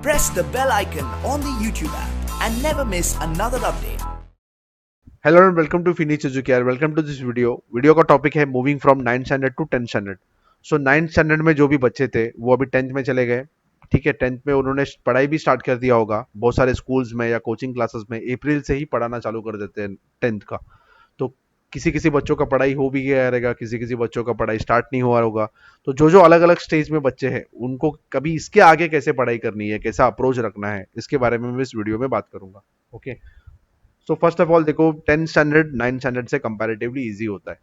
press the bell icon on the YouTube app and never miss another update. Hello and welcome to Finish Educare. Welcome to this video का topic है moving from 9th standard to 10th standard. So 9th standard में जो भी बच्चे थे वो अभी 10th में चले गए। ठीक है, 10th में उन्होंने पढ़ाई भी स्टार्ट कर दिया होगा। बहुत सारे स्कूल्स में या कोचिंग क्लासेस में अप्रैल से ही पढ़ाना चालू कर देते हैं 10th का। तो किसी किसी बच्चों का पढ़ाई हो भी गया रहेगा, किसी किसी बच्चों का पढ़ाई स्टार्ट नहीं हुआ होगा। तो जो जो अलग अलग स्टेज में बच्चे हैं उनको कभी इसके आगे कैसे पढ़ाई करनी है, कैसा अप्रोच रखना है, इसके बारे में मैं इस वीडियो में बात करूंगा। Okay, so first of all देखो, 10th स्टैंडर्ड 9th स्टैंडर्ड से कंपैरेटिवली इजी होता है।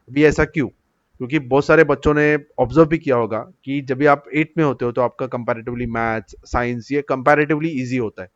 अभी ऐसा क्यों? क्योंकि बहुत सारे बच्चों ने ऑब्जर्व भी किया होगा कि जब भी आप 8th में होते हो तो आपका कंपैरेटिवली मैथ्स साइंस ये कंपैरेटिवली इजी होता है।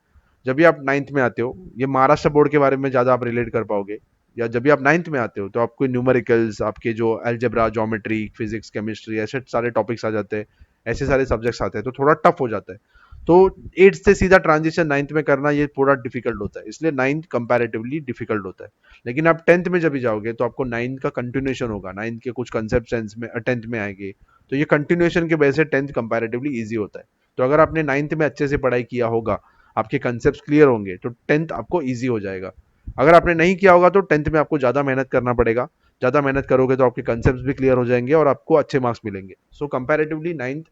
जब भी आप 9th में आते हो, ये महाराष्ट्र बोर्ड के बारे में ज़्यादा आप रिलेट कर पाओगे। या जब भी आप 9th में आते हो तो आपको न्यूमेरिकल्स, आपके जो अलजेब्रा, ज्योमेट्री, फिजिक्स, केमिस्ट्री ऐसे सारे टॉपिक्स आ जाते हैं, ऐसे सारे सब्जेक्ट्स आते हैं, तो थोड़ा टफ हो जाता है। तो 8th से सीधा ट्रांजिशन 9th में करना ये पूरा डिफिकल्ट होता है, इसलिए 9th कंपैरेटिवली डिफिकल्ट होता है। लेकिन आप 10th में जब भी जाओगे तो आपको 9th का कंटिन्यूएशन होगा, 9th के कुछ कंसेप्ट में 10th में आएंगे। तो ये कंटिन्यूएशन की वजह से 10th कंपैरेटिवली इजी होता है। तो अगर आपने 9th में अच्छे से पढ़ाई किया होगा, आपके कंसेप्ट क्लियर होंगे, तो 10th आपको ईजी हो जाएगा। अगर आपने नहीं किया होगा तो 10th में आपको ज़्यादा मेहनत करना पड़ेगा। ज़्यादा मेहनत करोगे तो आपके कंसेप्ट भी क्लियर हो जाएंगे और आपको अच्छे मार्क्स मिलेंगे। सो कंपैरेटिवली 9th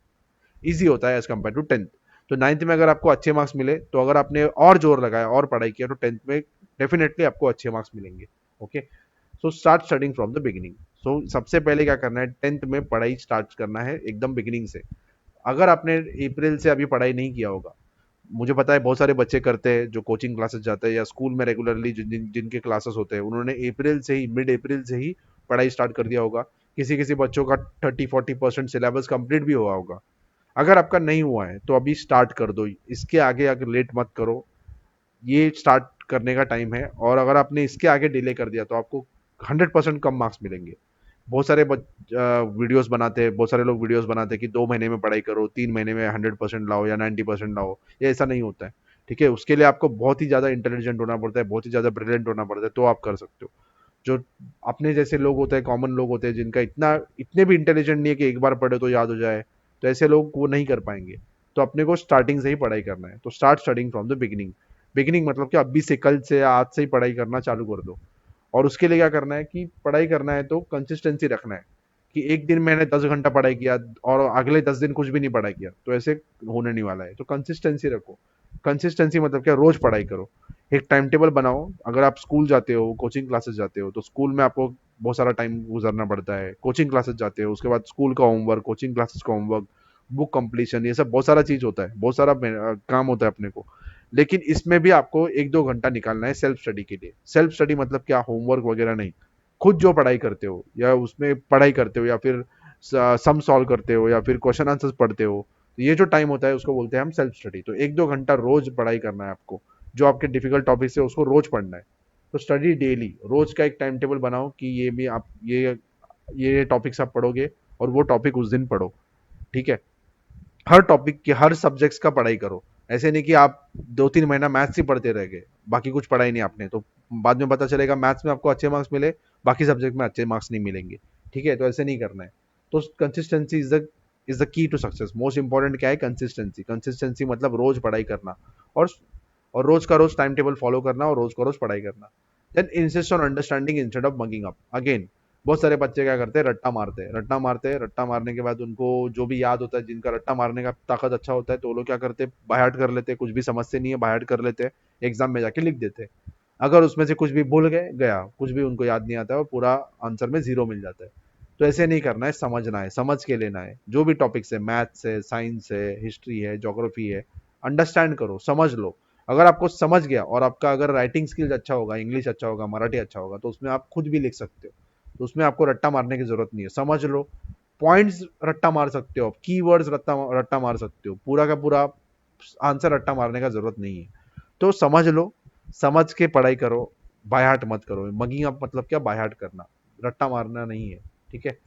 ईजी होता है एज कम्पेयर टू 10th। तो 9th में अगर आपको अच्छे मार्क्स मिले, तो अगर आपने और जोर लगाया और पढ़ाई किया, तो 10th में डेफिनेटली आपको अच्छे मार्क्स मिलेंगे। Okay, so start studying from the beginning. So सबसे पहले क्या करना है, 10th में पढ़ाई स्टार्ट करना है एकदम बिगिनिंग से। अगर आपने अप्रैल से अभी पढ़ाई नहीं किया होगा, मुझे पता है बहुत सारे बच्चे करते हैं जो कोचिंग क्लासेस जाते हैं या स्कूल में रेगुलरली जिनके क्लासेस होते हैं, उन्होंने अप्रैल से ही, मिड अप्रैल से ही पढ़ाई स्टार्ट कर दिया होगा। किसी किसी बच्चों का 30-40% सिलेबस कंप्लीट भी हुआ होगा। अगर आपका नहीं हुआ है तो अभी स्टार्ट कर दो, इसके आगे अगर लेट मत करो। ये स्टार्ट करने का टाइम है, और अगर आपने इसके आगे डिले कर दिया तो आपको 100% कम मार्क्स मिलेंगे। बहुत सारे वीडियोस बनाते हैं, बहुत सारे लोग वीडियोस बनाते हैं कि 2 महीने में पढ़ाई करो, 3 महीने में 100% लाओ या 90% लाओ। ये ऐसा नहीं होता है। ठीक है, उसके लिए आपको बहुत ही ज़्यादा इंटेलिजेंट होना पड़ता है, बहुत ही ज़्यादा ब्रिलियंट होना पड़ता है, तो आप कर सकते हो। जो अपने जैसे लोग होते हैं, कॉमन लोग होते हैं, जिनका इतने भी इंटेलिजेंट नहीं है कि एक बार पढ़े तो याद हो जाए, तो ऐसे लोग वो नहीं कर पाएंगे। तो अपने को स्टार्टिंग से ही पढ़ाई करना है, तो start studying from the beginning. Beginning मतलब कि अभी से, कल से, आज से ही पढ़ाई करना चालू कर दो। और उसके लिए क्या करना है कि पढ़ाई करना है तो कंसिस्टेंसी रखना है। कि एक दिन मैंने 10 घंटा पढ़ाई किया और अगले 10 दिन कुछ भी नहीं पढ़ाई किया, तो ऐसे होने नहीं वाला है। तो कंसिस्टेंसी रखो। कंसिस्टेंसी मतलब क्या, रोज पढ़ाई करो। एक टाइम टेबल बनाओ। अगर आप स्कूल जाते हो, कोचिंग क्लासेस जाते हो, तो स्कूल में आपको बहुत सारा टाइम गुजरना पड़ता है। कोचिंग क्लासेस जाते हो, उसके बाद स्कूल का होमवर्क, कोचिंग क्लासेस का होमवर्क, बुक कंप्लीशन, ये सब बहुत सारा चीज होता है, बहुत सारा काम होता है अपने को। लेकिन इसमें भी आपको 1-2 घंटा निकालना है सेल्फ स्टडी के लिए। सेल्फ स्टडी मतलब क्या, होमवर्क वगैरह नहीं। खुद जो पढ़ाई करते हो या उसमें पढ़ाई करते हो, या फिर सम सॉल्व करते हो, या फिर क्वेश्चन आंसर्स पढ़ते हो, तो ये जो टाइम होता है उसको बोलते हैं हम सेल्फ स्टडी। तो 1-2 घंटा रोज पढ़ाई करना है आपको। जो आपके डिफिकल्ट टॉपिक्स है उसको रोज पढ़ना है। तो स्टडी डेली, रोज का एक टाइम टेबल बनाओ कि ये भी आप ये टॉपिक्स आप पढ़ोगे, और वो टॉपिक उस दिन पढ़ो। ठीक है, हर टॉपिक के, हर सब्जेक्ट्स का पढ़ाई करो। ऐसे नहीं कि आप 2-3 महीना मैथ्स ही पढ़ते रह गए, बाकी कुछ पढ़ाई नहीं आपने, तो बाद में पता चलेगा मैथ्स में आपको अच्छे मार्क्स मिले, बाकी सब्जेक्ट में अच्छे मार्क्स नहीं मिलेंगे। ठीक है, तो ऐसे नहीं करना है। तो consistency is the key to success. Most important क्या है, कंसिस्टेंसी। कंसिस्टेंसी मतलब रोज पढ़ाई करना, और और रोज का रोज टाइम टेबल फॉलो करना, और रोज का रोज पढ़ाई करना। Then insist on understanding instead of mugging up. Again, बहुत सारे बच्चे क्या करते हैं, रट्टा मारते हैं, रट्टा मारते हैं, रट्टा मारने के बाद उनको जो भी याद होता है, जिनका रट्टा मारने का ताकत अच्छा होता है, तो वो लोग क्या करते हैं, बायहार्ट कर लेते हैं। कुछ भी समझते नहीं है, बायहार्ट कर लेते हैं, एग्जाम में जाके लिख देते हैं। अगर उसमें से कुछ भी भूल गए, गया, कुछ भी उनको याद नहीं आता है, और पूरा आंसर में जीरो मिल जाता है। तो ऐसे नहीं करना है, समझना है, समझ के लेना है। जो भी टॉपिक्स है, मैथ्स है, साइंस है, हिस्ट्री है, ज्योग्राफी है, अंडरस्टैंड करो, समझ लो। अगर आपको समझ गया, और आपका अगर राइटिंग स्किल्स अच्छा होगा, इंग्लिश अच्छा होगा, मराठी अच्छा होगा, तो उसमें आप खुद भी लिख सकते हो। तो उसमें आपको रट्टा मारने की जरूरत नहीं है, समझ लो। पॉइंट्स रट्टा मार सकते हो, कीवर्ड्स रट्टा रट्टा मार सकते हो, पूरा का पूरा आंसर रट्टा मारने का जरूरत नहीं है। तो समझ लो, समझ के पढ़ाई करो, बायहार्ट मत करो। मगिंग अप मतलब क्या, बायहार्ट करना, रट्टा मारना नहीं है। ठीक है,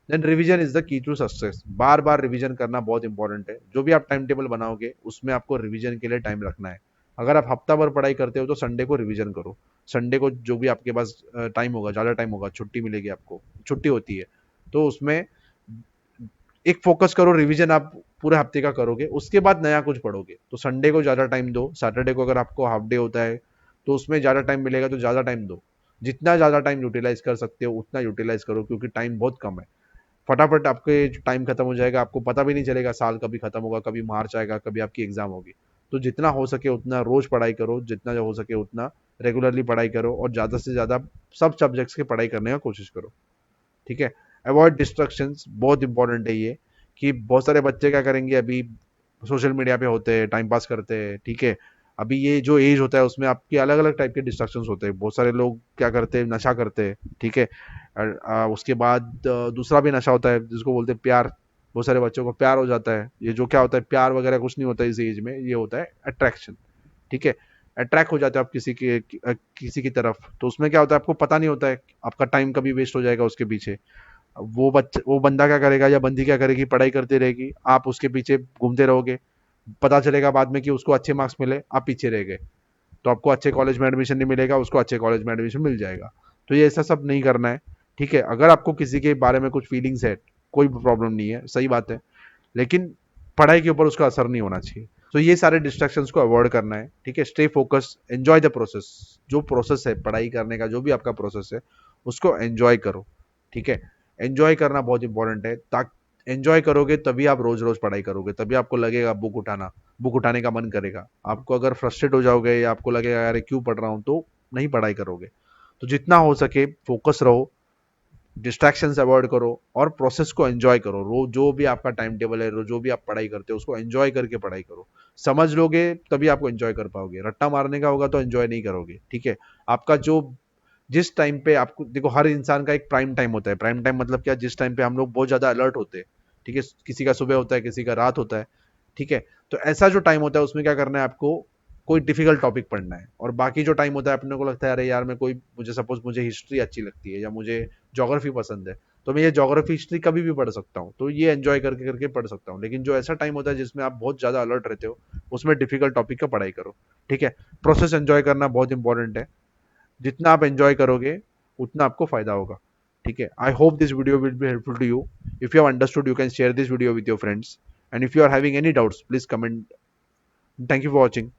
then revision is the key to success. बार बार रिवीजन करना बहुत इंपॉर्टेंट है। जो भी आप टाइम टेबल बनाओगे उसमें आपको रिवीजन के लिए टाइम रखना है। अगर आप हफ्ता भर पढ़ाई करते हो तो संडे को रिवीजन करो। संडे को जो भी आपके पास टाइम होगा, ज़्यादा टाइम होगा, छुट्टी मिलेगी, आपको छुट्टी होती है, तो उसमें एक फोकस करो, रिवीजन आप पूरे हफ्ते का करोगे, उसके बाद नया कुछ पढ़ोगे। तो संडे को ज़्यादा टाइम दो, सैटरडे को अगर आपको हाफ डे होता है तो उसमें ज़्यादा टाइम मिलेगा तो ज़्यादा टाइम दो। जितना ज़्यादा टाइम यूटिलाइज कर सकते हो उतना यूटिलाइज करो, क्योंकि टाइम बहुत कम है। फटाफट आपके टाइम खत्म हो जाएगा, आपको पता भी नहीं चलेगा, साल कभी खत्म होगा, कभी मार्च आएगा, कभी आपकी एग्जाम होगी। तो जितना हो सके उतना रोज पढ़ाई करो, जितना हो सके उतना रेगुलरली पढ़ाई करो, और ज़्यादा से ज़्यादा सब सब्जेक्ट्स की पढ़ाई करने का कोशिश करो। ठीक है। अवॉइड डिस्ट्रक्शंस, बहुत इंपॉर्टेंट है ये, कि बहुत सारे बच्चे क्या करेंगे, अभी सोशल मीडिया पे होते हैं, टाइम पास करते हैं। ठीक है। अभी ये जो एज होता है उसमें आपके अलग अलग टाइप के डिस्ट्रक्शंस होते हैं। बहुत सारे लोग क्या करते हैं, नशा करते हैं। ठीक है। उसके बाद दूसरा भी नशा होता है जिसको बोलते हैं प्यार। बहुत सारे बच्चों को प्यार हो जाता है। ये जो क्या होता है, प्यार वगैरह कुछ नहीं होता है इस एज में, ये होता है अट्रैक्शन। ठीक है। अट्रैक्ट हो जाते हो आप किसी की तरफ, तो उसमें क्या होता है आपको पता नहीं होता है, आपका टाइम कभी वेस्ट हो जाएगा उसके पीछे। वो बंदा क्या करेगा या बंदी क्या करेगी, पढ़ाई करती रहेगी, आप उसके पीछे घूमते रहोगे। पता चलेगा बाद में कि उसको अच्छे मार्क्स मिले, आप पीछे रह गए, तो आपको अच्छे कॉलेज में एडमिशन नहीं मिलेगा, उसको अच्छे कॉलेज में एडमिशन मिल जाएगा। तो ये ऐसा सब नहीं करना है। ठीक है। अगर आपको किसी के बारे में कुछ फीलिंग्स है, कोई प्रॉब्लम नहीं है, सही बात है, लेकिन पढ़ाई के ऊपर उसका असर नहीं होना चाहिए। तो ये सारे डिस्ट्रैक्शंस को अवॉइड करना है। ठीक है। Stay focus, enjoy the process. जो प्रोसेस है पढ़ाई करने का, जो भी आपका प्रोसेस है, उसको एंजॉय करो। ठीक है। एंजॉय करना बहुत इंपॉर्टेंट है। ताकि एंजॉय करोगे तभी आप रोज रोज पढ़ाई करोगे, तभी आपको लगेगा बुक उठाने का मन करेगा। आपको अगर फ्रस्ट्रेट हो जाओगे या आपको लगेगा यार क्यों पढ़ रहा हूँ, तो नहीं पढ़ाई करोगे। तो जितना हो सके फोकस रहो, डिस्ट्रैक्शंस अवॉइड करो, और प्रोसेस को एंजॉय करो। रोज जो भी आपका टाइम टेबल है, रोज जो भी आप पढ़ाई करते हो, उसको एंजॉय करके पढ़ाई करो। समझ लोगे तभी आपको एंजॉय कर पाओगे। रट्टा मारने का होगा तो एंजॉय नहीं करोगे। ठीक है। आपका जो जिस टाइम पे आपको देखो, हर इंसान का एक प्राइम टाइम होता है। प्राइम टाइम मतलब क्या, जिस टाइम पे हम लोग बहुत ज्यादा अलर्ट होते हैं। ठीक है। किसी का सुबह होता है, किसी का रात होता है। ठीक है। तो ऐसा जो टाइम होता है उसमें क्या करना है आपको, कोई डिफिकल्ट टॉपिक पढ़ना है। और बाकी जो टाइम होता है अपने को लगता है अरे यार मैं कोई, मुझे सपोज मुझे हिस्ट्री अच्छी लगती है या मुझे ज्योग्राफी पसंद है, तो मैं ये ज्योग्राफी हिस्ट्री कभी भी पढ़ सकता हूँ, तो ये एंजॉय करके करके पढ़ सकता हूँ। लेकिन जो ऐसा टाइम होता है जिसमें आप बहुत ज्यादा अलर्ट रहते हो, उसमें डिफिकल्ट टॉपिक का पढ़ाई करो। ठीक है। प्रोसेस एंजॉय करना बहुत इंपॉर्टेंट है। जितना आप एंजॉय करोगे उतना आपको फायदा होगा। ठीक है। I hope this video will be helpful to you. If you have understood you can share this video with your friends, and if you are having any doubts please comment. Thank you for watching.